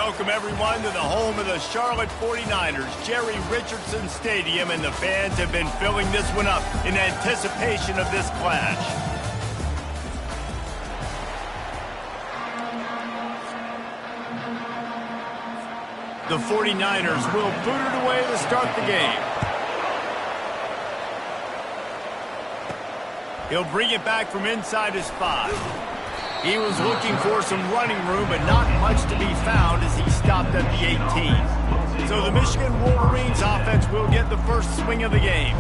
welcome everyone to the home of the Charlotte 49ers, Jerry Richardson Stadium, and the fans have been filling this one up in anticipation of this clash. The 49ers will boot it away to start the game. He'll bring it back from inside his 5. He was looking for some running room, but not much to be found as he stopped at the 18. So the Michigan Wolverines offense will get the first swing of the game.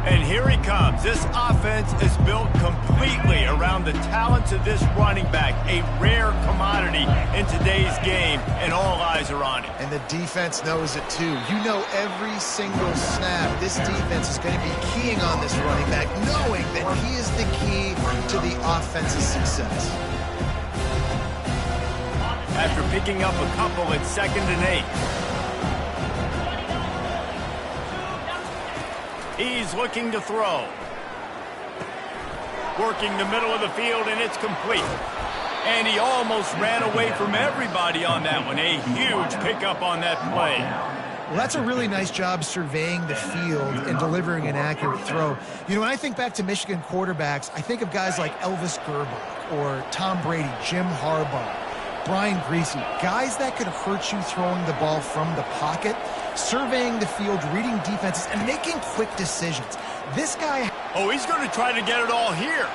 And here he comes. This offense is built completely around the talents of this running back, a rare commodity in today's game, and all eyes are on it. And the defense knows it too. You know every single snap, this defense is going to be keying on this running back, knowing that he is the key to the offense's success. After picking up a couple at 2nd and 8. He's looking to throw. Working the middle of the field, and it's complete. And he almost ran away from everybody on that one. A huge pickup on that play. Well, that's a really nice job surveying the field and delivering an accurate throw. You know, when I think back to Michigan quarterbacks, I think of guys like Elvis Grbac or Tom Brady, Jim Harbaugh, Brian Griese, guys that could hurt you throwing the ball from the pocket, surveying the field, reading defenses, and making quick decisions. This guy... Oh, he's going to try to get it all here.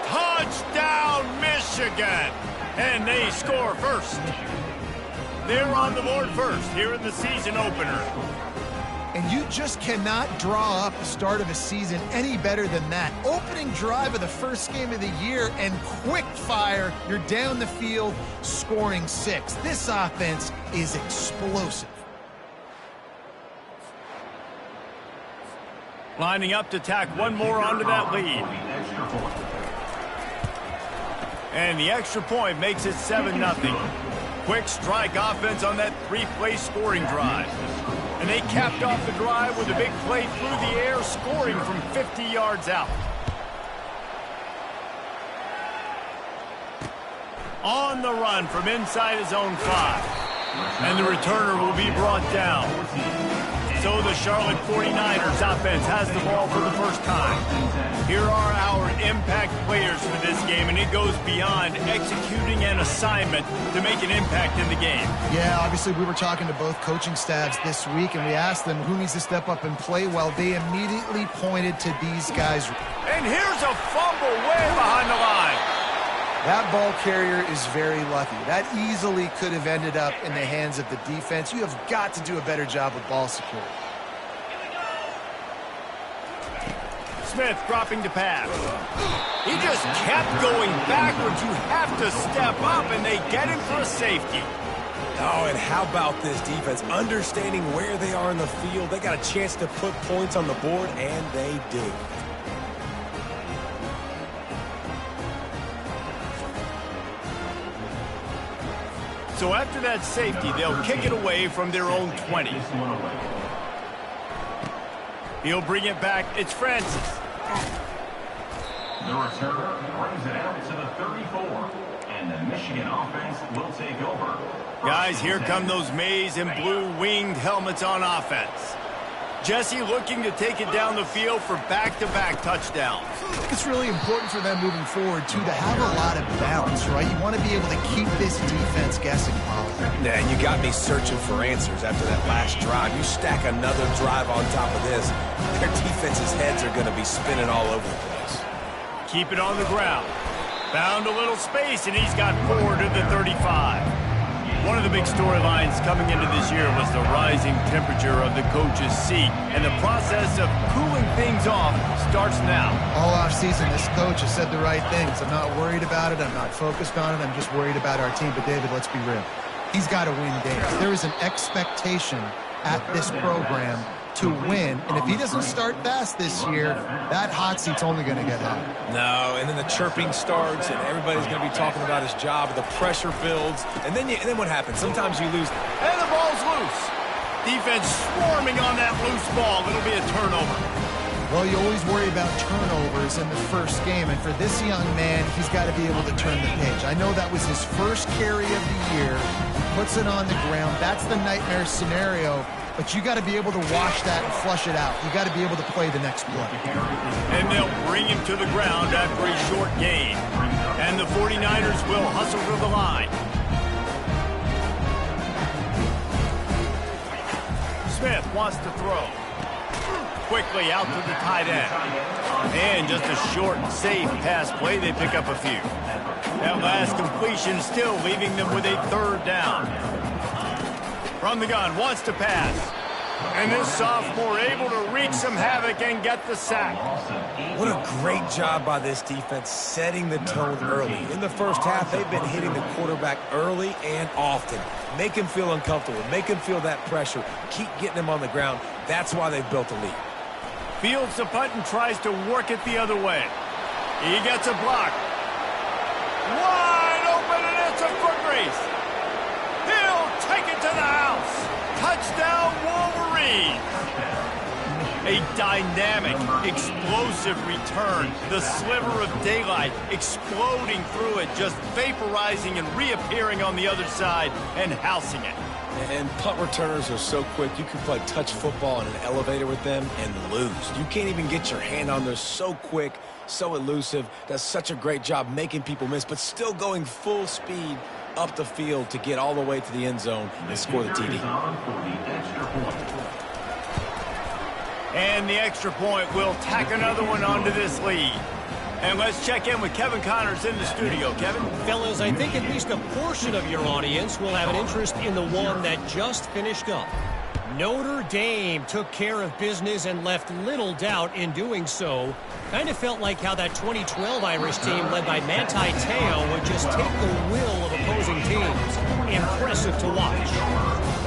Touchdown, Michigan! And they score first. They're on the board first here in the season opener. And you just cannot draw up the start of a season any better than that. Opening drive of the first game of the year and quick fire. You're down the field scoring 6. This offense is explosive. Lining up to tack one more onto that lead. And the extra point makes it 7-0. Quick strike offense on that 3-play scoring drive. And they capped off the drive with a big play through the air, scoring from 50 yards out. On the run from inside his own 5. And the returner will be brought down. So the Charlotte 49ers offense has the ball for the first time. Here are our impact players for this game, and it goes beyond executing an assignment to make an impact in the game. Yeah, obviously we were talking to both coaching staffs this week, and we asked them who needs to step up and play well. They immediately pointed to these guys. And here's a fumble way behind the line. That ball carrier is very lucky. That easily could have ended up in the hands of the defense. You have got to do a better job with ball security. Smith dropping to pass. He just kept going backwards. You have to step up, and they get him for a safety. Oh, and how about this defense? Understanding where they are in the field. They got a chance to put points on the board, and they do. So after that safety, they'll kick it away from their own 20. He'll bring it back. It's Francis. The returner brings it out to the 34. And the Michigan offense will take over. Guys, here come those maize and blue winged helmets on offense. Jesse looking to take it down the field for back-to-back touchdowns. I think it's really important for them moving forward, too, to have a lot of balance, right? You want to be able to keep this defense guessing, Paul. Yeah, and you got me searching for answers after that last drive. You stack another drive on top of this, their defense's heads are going to be spinning all over the place. Keep it on the ground. Found a little space, and he's got 4 to the 35. One of the big storylines coming into this year was the rising temperature of the coach's seat, and the process of cooling things off starts now. All offseason, this coach has said the right things. I'm not worried about it. I'm not focused on it. I'm just worried about our team. But, David, let's be real. He's got to win games. There is an expectation at this program to win, and if he doesn't start fast this year, that hot seat's only going to get hot. No, and then the chirping starts, and everybody's going to be talking about his job, the pressure builds, and then what happens? Sometimes you lose. And the ball's loose. Defense swarming on that loose ball. It'll be a turnover. Well, you always worry about turnovers in the first game, and for this young man, he's got to be able to turn the page. I know that was his first carry of the year. He puts it on the ground. That's the nightmare scenario, but you got to be able to wash that and flush it out. You got to be able to play the next play. And they'll bring him to the ground after a short gain. And the 49ers will hustle to the line. Smith wants to throw. Quickly out to the tight end. And just a short, safe pass play. They pick up a few. That last completion still leaving them with a third down. From the gun, wants to pass. And this sophomore able to wreak some havoc and get the sack. What a great job by this defense setting the tone early. In the first half, they've been hitting the quarterback early and often. Make him feel uncomfortable. Make him feel that pressure. Keep getting him on the ground. That's why they've built a lead. Fields the punt and tries to work it the other way. He gets a block. Wide open, and it's a foot race. He'll take it to the house. Touchdown, Wolverines. A dynamic, explosive return. The sliver of daylight exploding through it, just vaporizing and reappearing on the other side and housing it. And punt returners are so quick, you can play touch football in an elevator with them and lose. You can't even get your hand on them. So quick, so elusive, does such a great job making people miss, but still going full speed up the field to get all the way to the end zone and score the TD. And the extra point will tack another one onto this lead. And let's check in with Kevin Connors in the studio. Kevin? Fellas, I think at least a portion of your audience will have an interest in the one that just finished up. Notre Dame took care of business and left little doubt in doing so. Kind of felt like how that 2012 Irish team led by Manti Te'o would just take the will of opposing teams. Impressive to watch.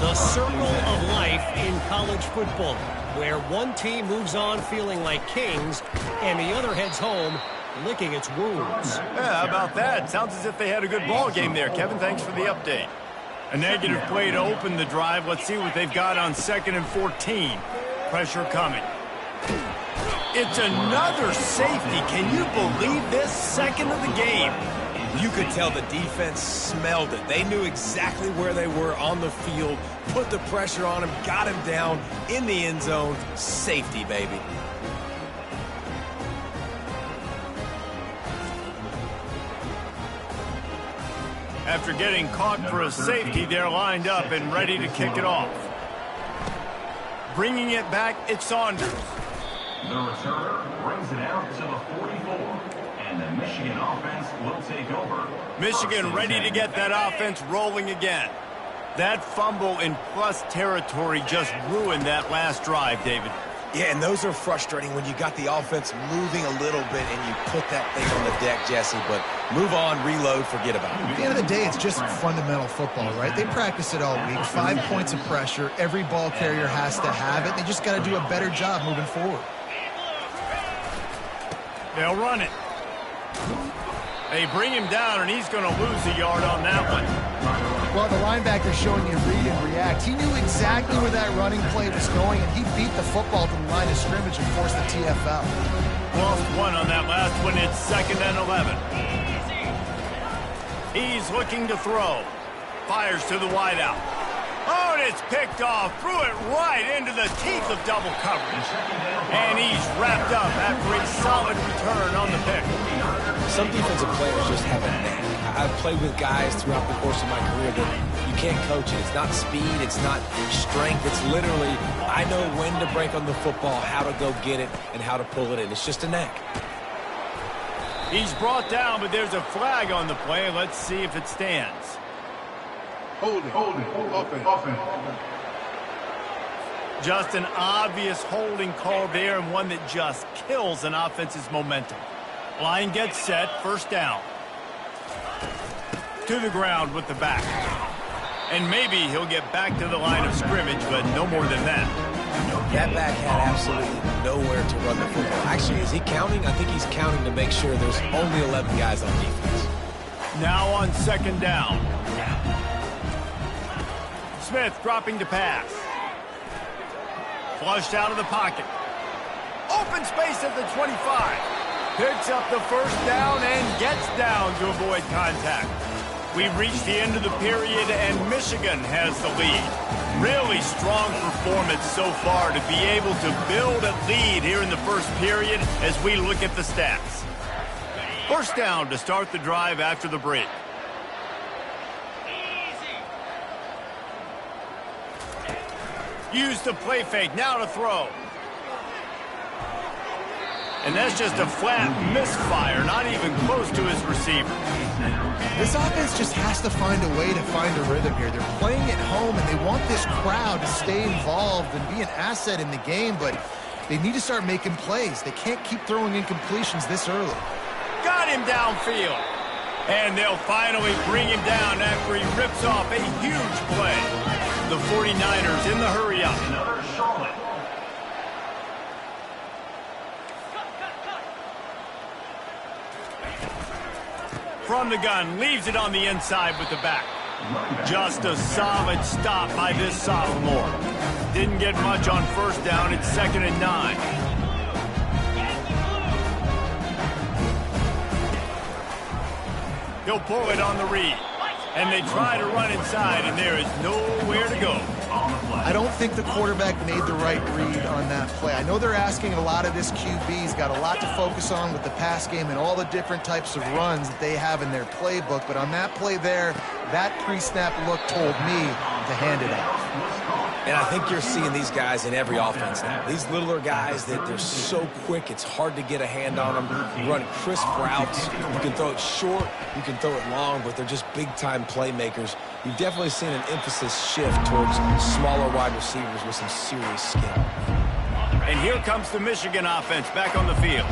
The circle of life in college football, where one team moves on feeling like kings and the other heads home licking its wounds. Yeah, how about that? Sounds as if they had a good ball game there. Kevin, thanks for the update. A negative play to open the drive. Let's see what they've got on 2nd and 14. Pressure coming. It's another safety. Can you believe this? Second of the game. You could tell the defense smelled it. They knew exactly where they were on the field, put the pressure on him, got him down in the end zone. Safety, baby. After getting caught for a safety, they're lined up and ready to kick it off. Bringing it back, it's Saunders. The returner brings it out to the 44. And the Michigan offense will take over. Michigan ready to get that offense rolling again. That fumble in plus territory just ruined that last drive, David. Yeah, and those are frustrating when you got the offense moving a little bit and you put that thing on the deck, Jesse. But move on, reload, forget about it. At the end of the day, it's just fundamental football, right? They practice it all week. 5 points of pressure. Every ball carrier has to have it. They just got to do a better job moving forward. They'll run it. They bring him down, and he's going to lose a yard on that one. Well, the linebacker's showing you read and react. He knew exactly where that running play was going, and he beat the football to the line of scrimmage and forced the TFL. Lost one on that last one. It's 2nd and 11. He's looking to throw. Fires to the wideout. Oh, and it's picked off. Threw it right into the teeth of double coverage. And he's wrapped up after a solid return on the pick. Some defensive players just have a knack. I've played with guys throughout the course of my career that you can't coach it. It's not speed. It's not strength. It's literally, I know when to break on the football, how to go get it, and how to pull it in. It's just a knack. He's brought down, but there's a flag on the play. Let's see if it stands. Hold it. Offense. Just an obvious holding call there, and one that just kills an offense's momentum. Line gets set, first down. To the ground with the back. And maybe he'll get back to the line of scrimmage, but no more than that. That back had absolutely nowhere to run the football. Actually, is he counting? I think he's counting to make sure there's only 11 guys on defense. Now on 2nd down. Smith dropping to pass. Flushed out of the pocket. Open space at the 25. Picks up the first down and gets down to avoid contact. We've reached the end of the period, and Michigan has the lead. Really strong performance so far to be able to build a lead here in the first period as we look at the stats. First down to start the drive after the break. Use the play fake, now to throw. And that's just a flat misfire, not even close to his receiver. This offense just has to find a way to find a rhythm here. They're playing at home, and they want this crowd to stay involved and be an asset in the game, but they need to start making plays. They can't keep throwing incompletions this early. Got him downfield. And they'll finally bring him down after he rips off a huge play. The 49ers in the hurry-up. Another Charlotte. From the gun, leaves it on the inside with the back. Just a solid stop by this sophomore. Didn't get much on first down. It's 2nd and 9. He'll pull it on the read. And they try to run inside, and there is nowhere to go. I don't think the quarterback made the right read on that play. I know they're asking a lot of this QB. He's got a lot to focus on with the pass game and all the different types of runs that they have in their playbook. But on that play there, that pre-snap look told me to hand it off. And I think you're seeing these guys in every offense now. These littler guys that they're so quick, it's hard to get a hand on them. You run crisp routes. You can throw it short, you can throw it long, but they're just big-time playmakers. You've definitely seen an emphasis shift towards smaller wide receivers with some serious skill. And here comes the Michigan offense back on the field.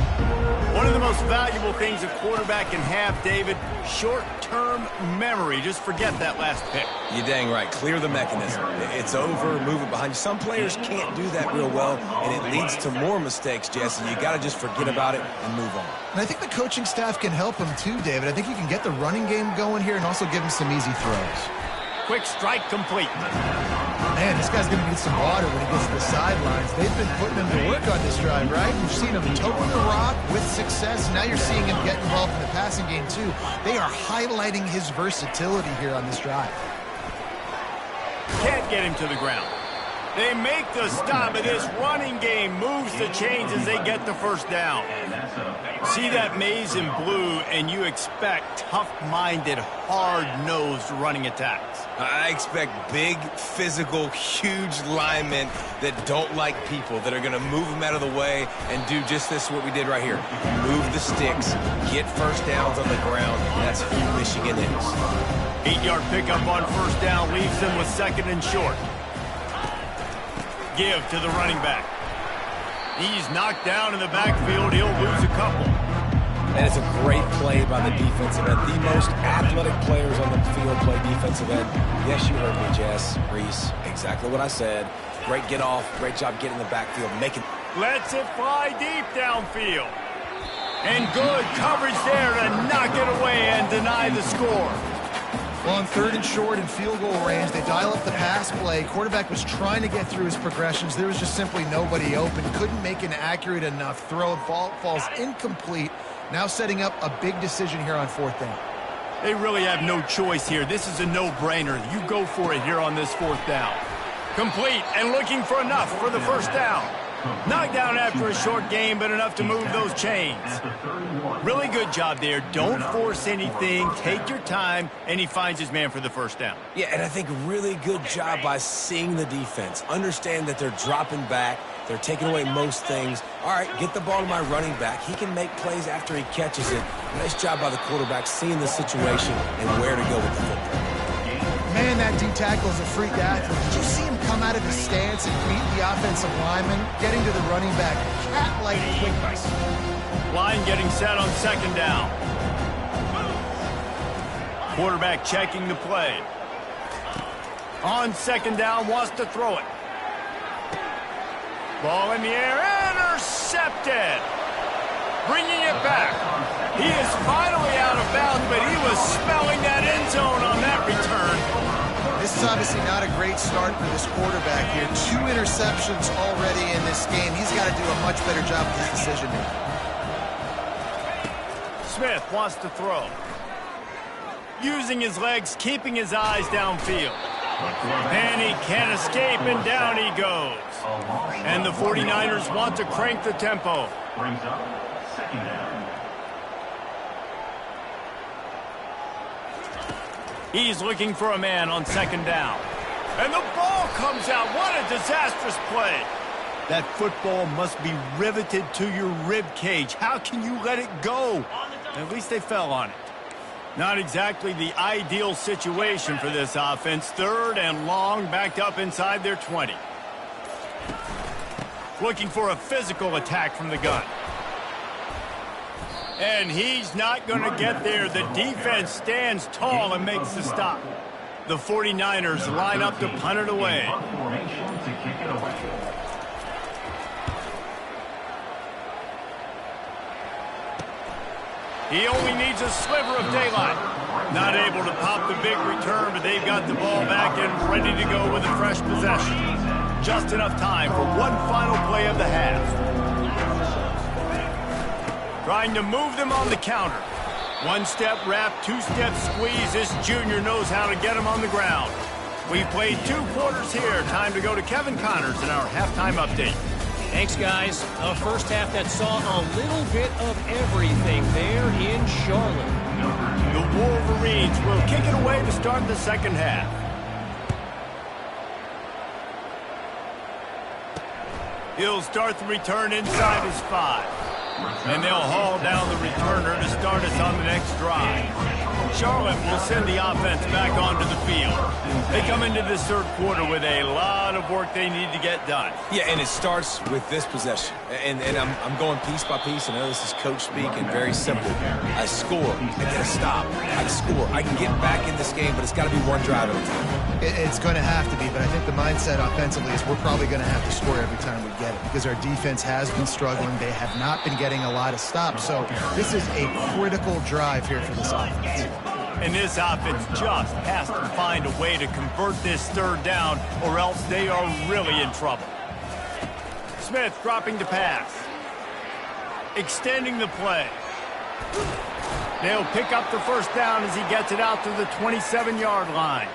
One of the most valuable things a quarterback can have, David, short-term memory. Just forget that last pick. You're dang right. Clear the mechanism. It's over, move it behind you. Some players can't do that real well, and it leads to more mistakes, Jesse. You got to just forget about it and move on. And I think the coaching staff can help him too, David. I think you can get the running game going here and also give him some easy throws. Quick strike complete. Man, this guy's going to need some water when he gets to the sidelines. They've been putting him to work on this drive, right? You've seen him toting the rock with success. Now you're seeing him get involved in the passing game, too. They are highlighting his versatility here on this drive. Can't get him to the ground. They make the stop, and this running game moves the chains as they get the first down. See that maze in blue, and you expect tough-minded, hard-nosed running attacks. I expect big, physical, huge linemen that don't like people, that are going to move them out of the way and do just this, what we did right here. Move the sticks, get first downs on the ground. That's who Michigan is. 8-yard pickup on first down leaves them with 2nd and short. Give to the running back. He's knocked down in the backfield. He'll lose a couple. And it's a great play by the defensive end. The most athletic players on the field play defensive end. Yes, you heard me, Jess, Reese. Exactly what I said. Great get off. Great job getting in the backfield. Lets it fly deep downfield. And good coverage there to knock it away and deny the score. Well, on 3rd and short and field goal range, they dial up the pass play. Quarterback was trying to get through his progressions. There was just simply nobody open. Couldn't make an accurate enough throw. Ball falls incomplete. Now setting up a big decision here on 4th down. They really have no choice here. This is a no-brainer. You go for it here on this 4th down. Complete and looking for enough for the first down. Knocked down after a short game, but enough to move those chains. Really good job there. Don't force anything. Take your time, and he finds his man for the first down. Yeah, and I think really good job by seeing the defense. Understand that they're dropping back. They're taking away most things. All right, get the ball to my running back. He can make plays after he catches it. Nice job by the quarterback seeing the situation and where to go with the football. Man, that D-tackle is a freak athlete. Did you see him come out of his stance and beat the offensive lineman, getting to the running back? Cat-like quickness. Line getting set on 2nd down. Quarterback checking the play. On 2nd down, wants to throw it. Ball in the air, intercepted. Bringing it back. He is finally out of bounds, but he was smelling that end zone on that return. This is obviously not a great start for this quarterback here. 2 interceptions already in this this game, he's got to do a much better job with his decision making. Smith wants to throw. Using his legs, keeping his eyes downfield. And he can't escape, and down he goes. And the 49ers want to crank the tempo. Brings up second down. He's looking for a man on second down. And the ball comes out. What a disastrous play. That football must be riveted to your rib cage. How can you let it go? At least they fell on it. Not exactly the ideal situation for this offense. 3rd and long, backed up inside their 20. Looking for a physical attack from the gun. And he's not going to get there. The defense stands tall and makes the stop. The 49ers line up to punt it away. Formation to kick it away. He only needs a sliver of daylight. Not able to pop the big return, but they've got the ball back and ready to go with a fresh possession. Just enough time for one final play of the half. Trying to move them on the counter. 1-step wrap, 2-step squeeze. This junior knows how to get him on the ground. We've played 2 quarters here. Time to go to Kevin Connors in our halftime update. Thanks, guys. A first half that saw a little bit of everything there in Charlotte. The Wolverines will kick it away to start the second half. He'll start the return inside his 5. And they'll haul down the returner to start us on the next drive. Charlotte will send the offense back onto the field. They come into this 3rd quarter with a lot of work they need to get done. Yeah, and it starts with this possession. And I'm going piece by piece. I know this is coach speak and very simple. I score. I get a stop. I score. I can get back in this game, but it's got to be one drive at a time. It's going to have to be, but I think the mindset offensively is we're probably going to have to score every time we get it because our defense has been struggling. They have not been getting a lot of stops. So this is a critical drive here for this offense. And this offense just has to find a way to convert this 3rd down or else they are really in trouble. Smith dropping to pass. Extending the play. They'll pick up the first down as he gets it out to the 27-yard line.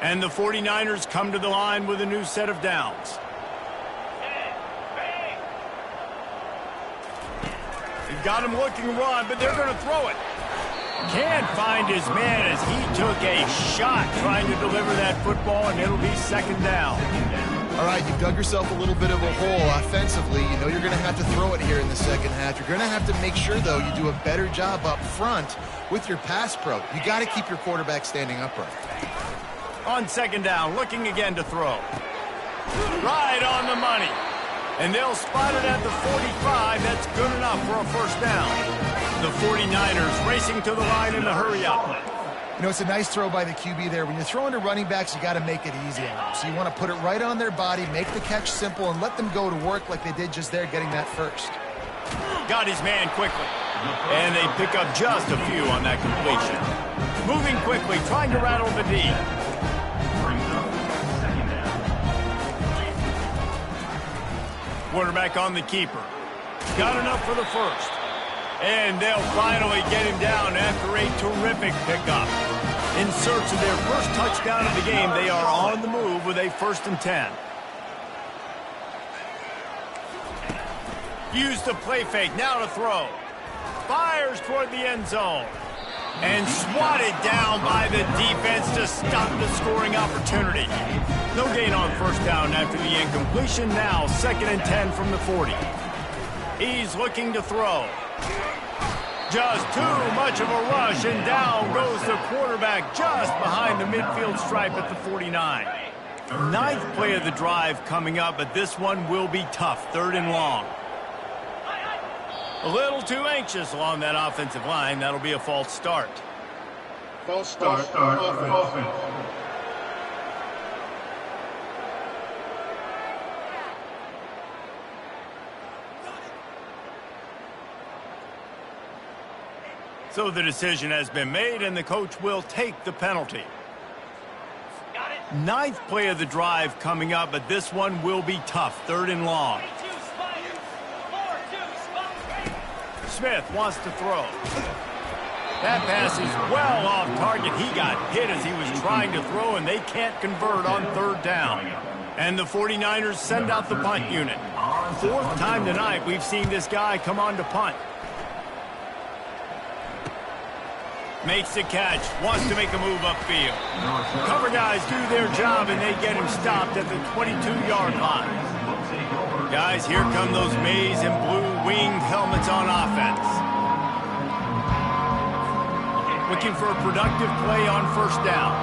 And the 49ers come to the line with a new set of downs. They've got him looking to run, but they're going to throw it. Can't find his man as he took a shot trying to deliver that football, and it'll be second down. All right, you've dug yourself a little bit of a hole offensively. You know you're going to have to throw it here in the second half. You're going to have to make sure, though, you do a better job up front with your pass pro. You got to keep your quarterback standing upright. On second down, looking again to throw. Right on the money. And they'll spot it at the 45. That's good enough for a first down. The 49ers racing to the line in the hurry up. You know, it's a nice throw by the QB there. When you're throwing to running backs, you got to make it easy on them. So you want to put it right on their body, make the catch simple, and let them go to work like they did just there, getting that first. Got his man quickly. And they pick up just a few on that completion. Moving quickly, trying to rattle the D. Quarterback on the keeper. Got enough for the first. And they'll finally get him down after a terrific pickup. In search of their first touchdown of the game, they are on the move with a 1st and 10. Use the play fake, now to throw. Fires toward the end zone. And swatted down by the defense to stop the scoring opportunity. No gain on first down after the incompletion. Now 2nd and 10 from the 40. He's looking to throw. Just too much of a rush, and down goes the quarterback just behind the midfield stripe at the 49. 9th play of the drive coming up, but this one will be tough. 3rd and long. A little too anxious along that offensive line. That'll be a false start. False start. Offense. So the decision has been made, and the coach will take the penalty. Got it. Ninth play of the drive coming up, but this one will be tough. 3rd and long. Smith wants to throw. That pass is well off target. He got hit as he was trying to throw, and they can't convert on 3rd down. And the 49ers send out the punt unit. 4th time tonight we've seen this guy come on to punt. Makes the catch, wants to make a move upfield. Cover guys do their job, and they get him stopped at the 22-yard line. Guys, here come those maize and blue winged helmets on offense. Looking for a productive play on 1st down.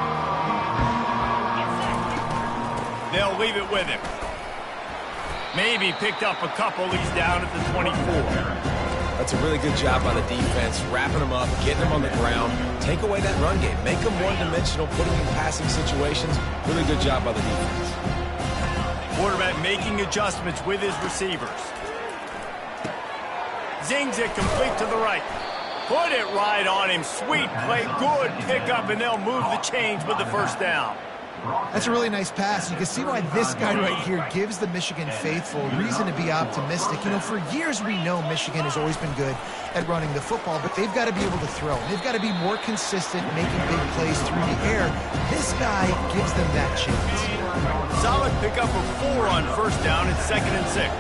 They'll leave it with him. Maybe picked up a couple. He's down at the 24. That's a really good job by the defense, wrapping them up, getting them on the ground. Take away that run game. Make them one-dimensional, put them in passing situations. Really good job by the defense. Quarterback making adjustments with his receivers. Zings it complete to the right. Put it right on him. Sweet play, good pickup, and they'll move the chains with the 1st down. That's a really nice pass. You can see why this guy right here gives the Michigan faithful reason to be optimistic. You know, for years we know Michigan has always been good at running the football, but they've got to be able to throw. They've got to be more consistent making big plays through the air. This guy gives them that chance. Solid pickup of 4 on 1st down. It's 2nd and 6.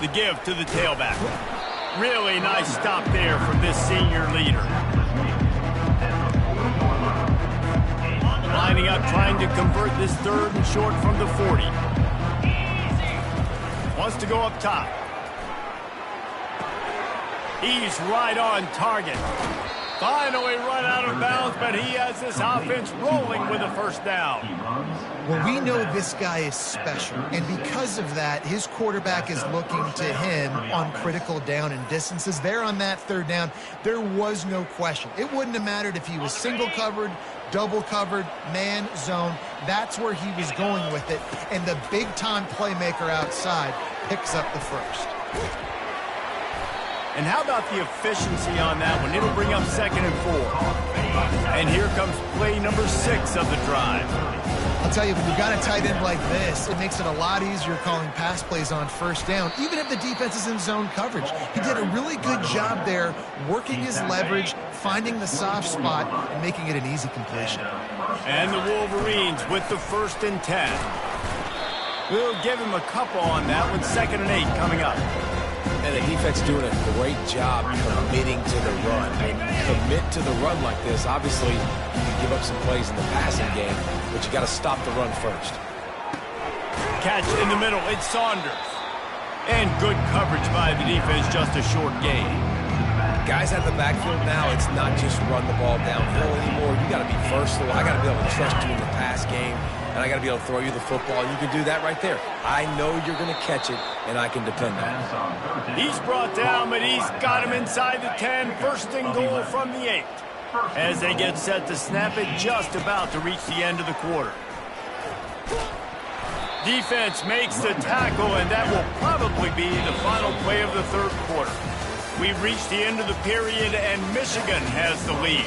The give to the tailback. Really nice stop there from this senior leader. Lining up, trying to convert this 3rd and short from the 40. Wants to go up top. He's right on target. Finally run out of bounds, but he has this offense rolling with a 1st down. Well, we know this guy is special, and because of that, his quarterback is looking to him on critical down and distances. There on that 3rd down, there was no question. It wouldn't have mattered if he was single covered, double covered, man, zone. That's where he was going with it, and the big-time playmaker outside picks up the 1st. And how about the efficiency on that one? It'll bring up 2nd and 4. And here comes play number 6 of the drive. I'll tell you, when you've got a tight end like this, it makes it a lot easier calling pass plays on 1st down, even if the defense is in zone coverage. He did a really good job there, working his leverage, finding the soft spot, and making it an easy completion. And the Wolverines with the 1st and 10. We'll give him a couple on that one. 2nd and 8 coming up. And the defense doing a great job committing to the run. They commit to the run like this. Obviously, you can give up some plays in the passing game, but you got to stop the run first. Catch in the middle. It's Saunders. And good coverage by the defense, just a short gain. Guys out of the backfield now, it's not just run the ball downhill anymore. You got to be versatile. I got to be able to trust you in the pass game, and I got to be able to throw you the football. You can do that right there. I know you're going to catch it, and I can depend on it. He's brought down, but he's got him inside the 10. 1st and goal from the 8. As they get set to snap it, just about to reach the end of the quarter. Defense makes the tackle, and that will probably be the final play of the 3rd quarter. We've reached the end of the period, and Michigan has the lead.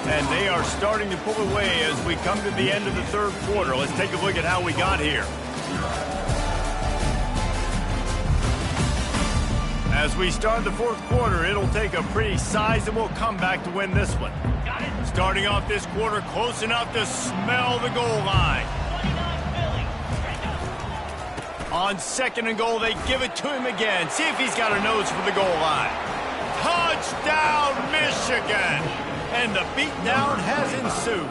And they are starting to pull away as we come to the end of the 3rd quarter. Let's take a look at how we got here. As we start the 4th quarter, it'll take a pretty sizable comeback to win this one. Starting off this quarter close enough to smell the goal line. On 2nd and goal, they give it to him again. See if he's got a nose for the goal line. Touchdown, Michigan! And the beatdown has ensued.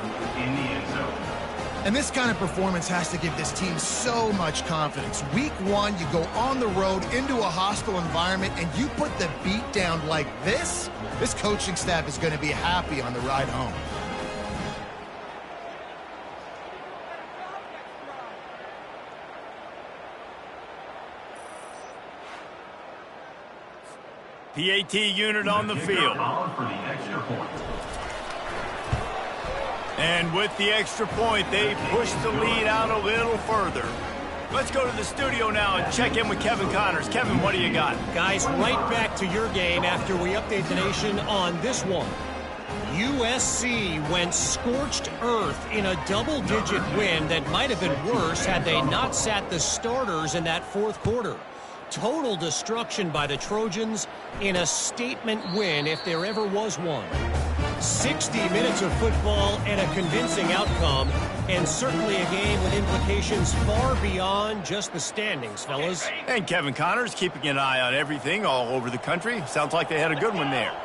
And this kind of performance has to give this team so much confidence. Week 1, you go on the road into a hostile environment, and you put the beat down like this, this coaching staff is going to be happy on the ride home. PAT unit on the field. And with the extra point, they push the lead out a little further. Let's go to the studio now and check in with Kevin Connors. Kevin, what do you got? Guys, right back to your game after we update the nation on this one. USC went scorched earth in a double-digit win that might have been worse had they not sat the starters in that fourth quarter. Total destruction by the Trojans in a statement win if there ever was one. 60 minutes of football and a convincing outcome, and certainly a game with implications far beyond just the standings, fellas. And Kevin Connors keeping an eye on everything all over the country. Sounds like they had a good one there.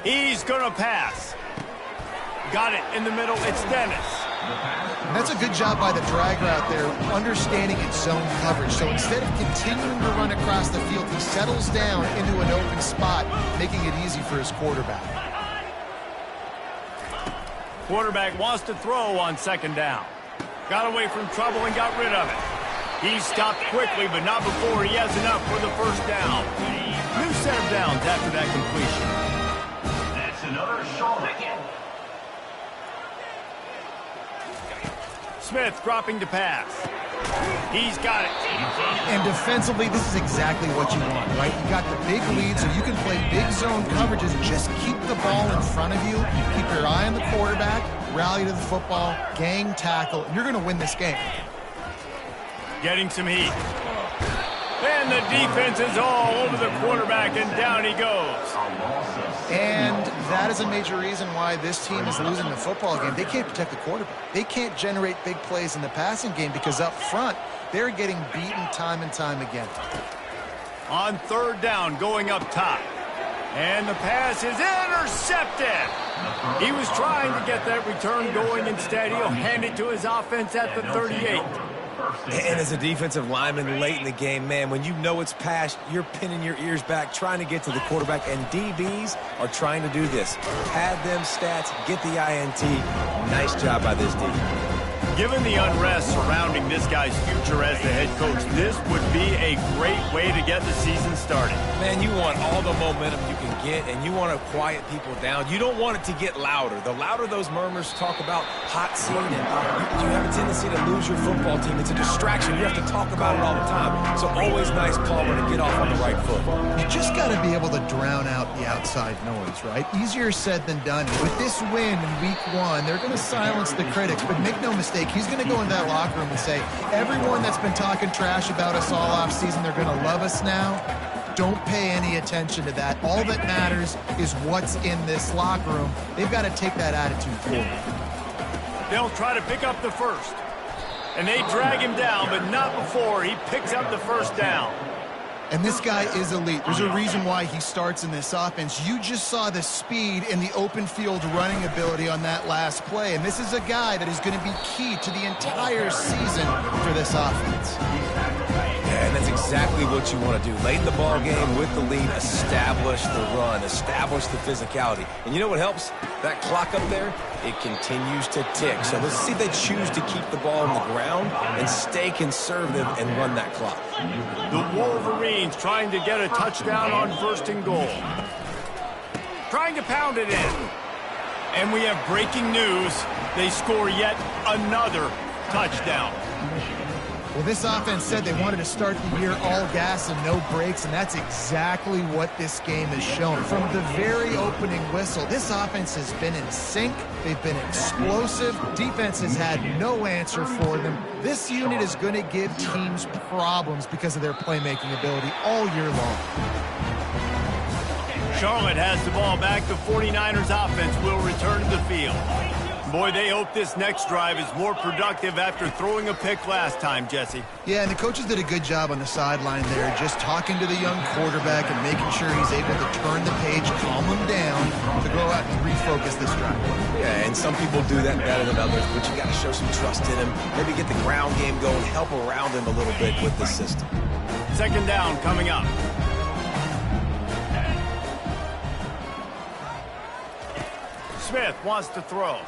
He's going to pass. Got it in the middle. It's Dennis. And that's a good job by the drag route there, understanding its zone coverage. So instead of continuing to run across the field, he settles down into an open spot, making it easy for his quarterback. Quarterback wants to throw on second down. Got away from trouble and got rid of it. He stopped quickly, but not before he has enough for the first down. New set of downs after that completion. That's another short. Smith dropping to pass. He's got it. And defensively, this is exactly what you want, right? You got the big lead, so you can play big zone coverages. Just keep the ball in front of you. Keep your eye on the quarterback. Rally to the football. Gang tackle. And you're going to win this game. Getting some heat. And the defense is all over the quarterback, and down he goes. And that is a major reason why this team is losing the football game. They can't protect the quarterback. They can't generate big plays in the passing game because up front, they're getting beaten time and time again. On third down, going up top. And the pass is intercepted. He was trying to get that return going. Instead, he'll hand it to his offense at the 38. And as a defensive lineman late in the game, man, when you know it's passed, you're pinning your ears back, trying to get to the quarterback, and DBs are trying to do this. Pad them stats, get the INT. Nice job by this DB. Given the unrest surrounding this guy's future as the head coach, this would be a great way to get the season started. Man, you want all the momentum you can get, and you want to quiet people down. You don't want it to get louder. The louder those murmurs talk about hot seat, and you have a tendency to lose your football team. It's a distraction. You have to talk about it all the time. So always nice, Palmer, to get off on the right foot. You just got to be able to drown out the outside noise, right? Easier said than done. With this win in week one, they're going to silence the critics, but make no mistake, he's going to go into that locker room and say, everyone that's been talking trash about us all offseason, they're going to love us now. Don't pay any attention to that. All that matters is what's in this locker room. They've got to take that attitude forward. They'll try to pick up the first. And they drag him down, but not before he picks up the first down. And this guy is elite. There's a reason why he starts in this offense. You just saw the speed and the open field running ability on that last play. And this is a guy that is going to be key to the entire season for this offense. Yeah, and that's exactly what you want to do. Late in the ball game with the lead, establish the run, establish the physicality. And you know what helps? That clock up there, it continues to tick. So let's see if they choose to keep the ball on the ground and stay conservative and run that clock. The Wolverines trying to get a touchdown on first and goal. Trying to pound it in. And we have breaking news. They score yet another touchdown. Well, this offense said they wanted to start the year all gas and no brakes, and that's exactly what this game has shown. From the very opening whistle, this offense has been in sync. They've been explosive. Defense has had no answer for them. This unit is going to give teams problems because of their playmaking ability all year long. Charlotte has the ball back. The 49ers offense will return to the field. Boy, they hope this next drive is more productive after throwing a pick last time, Jesse. Yeah, and the coaches did a good job on the sideline there, just talking to the young quarterback and making sure he's able to turn the page, calm him down, to go out and refocus this drive. Yeah, and some people do that better than others, but you got to show some trust in him. Maybe get the ground game going, help around him a little bit with this system. Second down coming up. Smith wants to throw.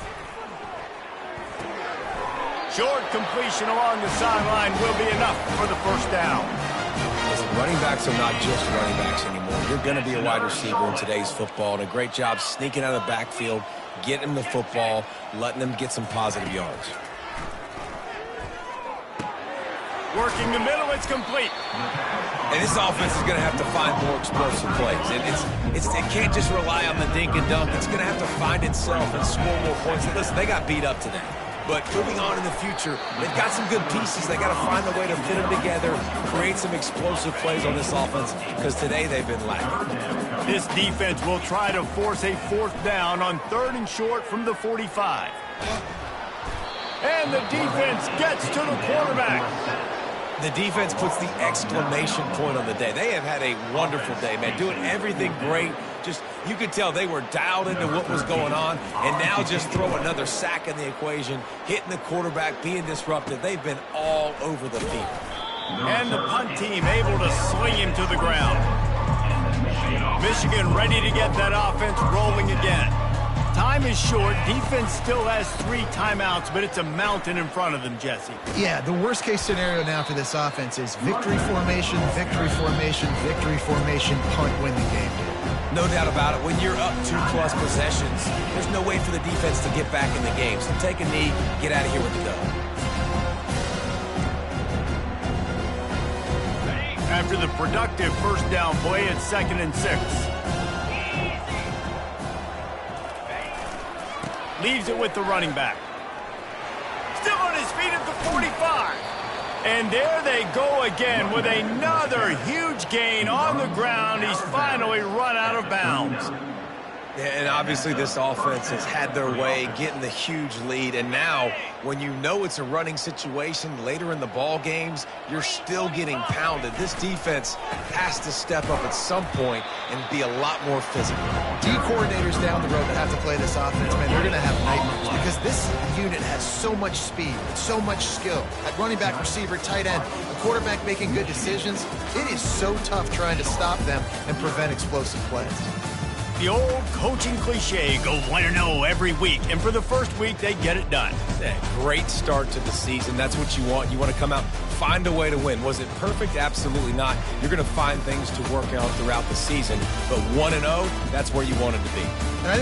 Short completion along the sideline will be enough for the first down. Listen, running backs are not just running backs anymore. You're going to be a wide receiver in today's football, and a great job sneaking out of the backfield, getting them the football, letting them get some positive yards. Working the middle, it's complete. And this offense is going to have to find more explosive plays. It can't just rely on the dink and dunk. It's going to have to find itself and score more points. And listen, they got beat up today. But moving on in the future, they've got some good pieces. They got to find a way to fit them together, create some explosive plays on this offense, because today they've been lacking. This defense will try to force a 4th down on 3rd and short from the 45. And the defense gets to the quarterback. The defense puts the exclamation point on the day. They have had a wonderful day, man, doing everything great. Just, you could tell they were dialed into what was going on, and now just throw another sack in the equation, hitting the quarterback, being disruptive. They've been all over the field. And the punt team able to swing him to the ground. Michigan ready to get that offense rolling again. Time is short. Defense still has 3 timeouts, but it's a mountain in front of them, Jesse. Yeah, the worst-case scenario now for this offense is victory formation, victory formation, victory formation, punt, win the game. No doubt about it. When you're up 2+ possessions, there's no way for the defense to get back in the game. So take a knee, get out of here with the dub. After the productive 1st down play, it's 2nd and 6. Leaves it with the running back. Still on his feet at the 45. And there they go again with another huge gain on the ground. He's finally run out of bounds. Yeah, and obviously this offense has had their way, getting the huge lead. And now, when you know it's a running situation later in the ball games, you're still getting pounded. This defense has to step up at some point and be a lot more physical. D coordinators down the road that have to play this offense, man, they're going to have nightmares because this unit has so much speed, so much skill. At running back, receiver, tight end, the quarterback making good decisions, it is so tough trying to stop them and prevent explosive plays. The old coaching cliche, go 1-0 every week. And for the first week, they get it done. Yeah, great start to the season. That's what you want. You want to come out, find a way to win. Was it perfect? Absolutely not. You're going to find things to work out throughout the season. But 1-0, that's where you wanted to be. And I think